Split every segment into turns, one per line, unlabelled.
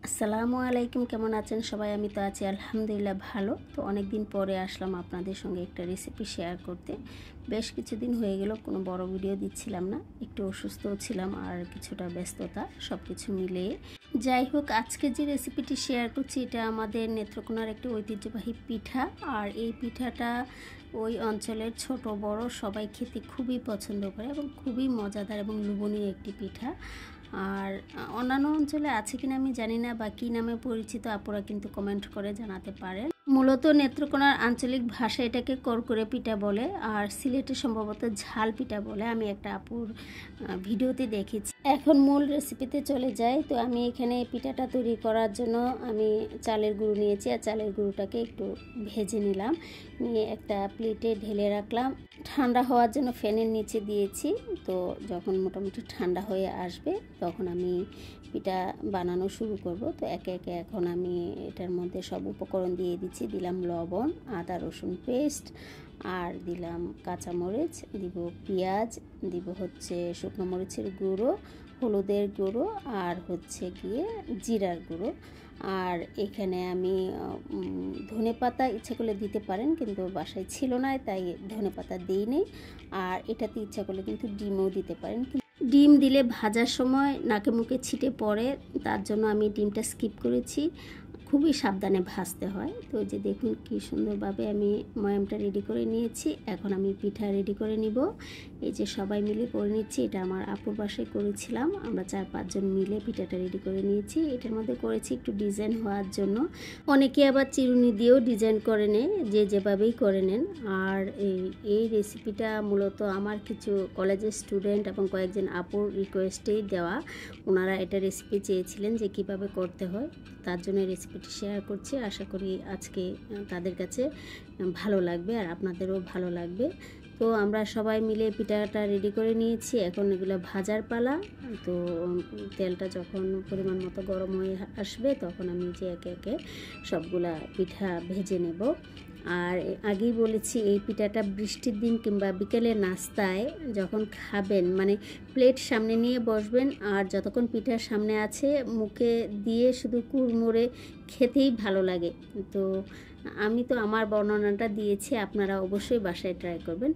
আসসালামু আলাইকুম, কেমন আছেন সবাই? আমি তো আছি আলহামদুলিল্লাহ ভালো। তো অনেক দিন পরে আসলাম আপনাদের সঙ্গে একটা রেসিপি শেয়ার করতে। বেশ কিছুদিন হয়ে গেল কোনো বড় ভিডিও দিচ্ছিলাম না, একটু অসুস্থও ছিলাম আর কিছুটা ব্যস্ততা, সব কিছু মিলিয়ে। যাই হোক, আজকে যে রেসিপিটি শেয়ার করছি এটা আমাদের নেত্রকোনার একটি ঐতিহ্যবাহী পিঠা। আর এই পিঠাটা ওই অঞ্চলের ছোট বড় সবাই খেতে খুবই পছন্দ করে এবং খুবই মজাদার এবং লোভনীয় একটি পিঠা। আর অন্যান্য অঞ্চলে আছে কিনা আমি জানি না, বা কী নামে পরিচিত আপুরা কিন্তু কমেন্ট করে জানাতে পারেন। মূলত নেত্রকোনার আঞ্চলিক ভাষা এটাকে করকরে পিঠা বলে, আর সিলেটে সম্ভবত ঝাল পিঠা বলে। আমি একটা আপুর ভিডিওতে দেখেছি। এখন মূল রেসিপিতে চলে যাই। তো আমি এখানে পিঠাটা তৈরি করার জন্য আমি চালের গুঁড়ো নিয়েছি, আর চালের গুঁড়োটাকে একটু ভেজে নিলাম, নিয়ে একটা প্লেটে ঢেলে রাখলাম। ঠান্ডা হওয়ার জন্য ফ্যানের নিচে দিয়েছি। তো যখন মোটামুটি ঠান্ডা হয়ে আসবে তখন আমি পিঠা বানানো শুরু করব। তো একে একে এখন আমি এটার মধ্যে সব উপকরণ দিয়ে দিচ্ছি। দিলাম লবণ, আদা রসুন পেস্ট, আর দিলাম কাঁচামরিচ, দিব পেঁয়াজ, দিব হচ্ছে শুকনো মরিচের গুঁড়ো, হলুদের গুঁড়ো, আর হচ্ছে গিয়ে জিরার গুঁড়ো। আর এখানে আমি ধনেপাতা ইচ্ছা করলে দিতে পারেন, কিন্তু বাসায় ছিল না তাই ধনেপাতা দিইনি। আর এটাতে ইচ্ছা করলে কিন্তু ডিমও দিতে পারেন। ডিম দিলে ভাজার সময় নাকে মুখে ছিটে পড়ে, তার জন্য আমি ডিমটা স্কিপ করেছি। খুবই সাবধানে ভাজতে হয়। তো যে দেখুন কি সুন্দরভাবে আমি ময়ামটা রেডি করে নিয়েছি। এখন আমি পিঠা রেডি করে নিব। এই যে সবাই মিলে করে নিচ্ছি। এটা আমার আপুর বাসায় করেছিলাম, আমরা 4-5 জন মিলে পিঠাটা রেডি করে নিয়েছি। এটার মধ্যে করেছি একটু ডিজাইন হওয়ার জন্য। অনেকে আবার চিরুনি দিয়েও ডিজাইন করে নেয়, যে যেভাবেই করে নেন। আর এই রেসিপিটা মূলত আমার কিছু কলেজের স্টুডেন্ট এবং কয়েকজন আপুর রিকোয়েস্টেই দেওয়া। ওনারা এটা রেসিপি চেয়েছিলেন যে কিভাবে করতে হয়, তার জন্য রেসিপিটি শেয়ার করছি। আশা করি আজকে তাদের কাছে ভালো লাগবে আর আপনাদেরও ভালো লাগবে। তো আমরা সবাই মিলে পিঠাটা রেডি করে নিয়েছি। এখন এগুলো ভাজার পালা। তো তেলটা যখন পরিমাণ মতো গরম হয়ে আসবে তখন আমি যে একে একে সবগুলা পিঠা ভেজে নেব। আর আগেই বলেছি এই পিঠাটা বৃষ্টির দিন কিংবা বিকেলে নাস্তায় যখন খাবেন, মানে প্লেট সামনে নিয়ে বসবেন আর যতক্ষণ পিঠার সামনে আছে মুখে দিয়ে শুধু কুড়মুড়ে খেতেই ভালো লাগে। তো আমি তো আমার বর্ণনাটা দিয়েছি, আপনারা অবশ্যই বাসায় ট্রাই করবেন।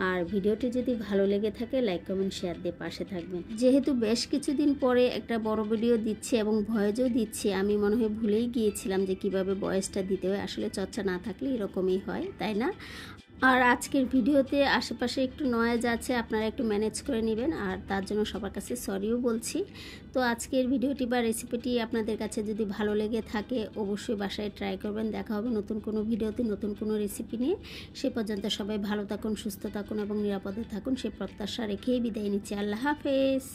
আর ভিডিওটি যদি ভালো লেগে থাকে লাইক কমেন্ট শেয়ার দিয়ে পাশে থাকবেন। যেহেতু বেশ কিছুদিন পরে একটা বড় ভিডিও দিচ্ছি এবং ভয়েসও দিচ্ছি, আমি মনে হয় ভুলেই গিয়েছিলাম যে কিভাবে ভয়েসটা দিতে হয়। আসলে চর্চা না থাকলে এরকমই হয়, তাই না? আর আজকের ভিডিওতে আশেপাশে একটু নয়েজ আছে, আপনারা একটু ম্যানেজ করে নেবেন, আর তার জন্য সবার কাছে সরিও বলছি। তো আজকের ভিডিওটি বা রেসিপিটি আপনাদের কাছে যদি ভালো লেগে থাকে অবশ্যই বাসায় ট্রাই করবেন। দেখা হবে নতুন কোনো ভিডিওতে নতুন কোনো রেসিপি নিয়ে। সে পর্যন্ত সবাই ভালো থাকুন, সুস্থ থাকুন এবং নিরাপদে থাকুন, সে প্রত্যাশা রেখেই বিদায় নিচ্ছি। আল্লাহ হাফেজ।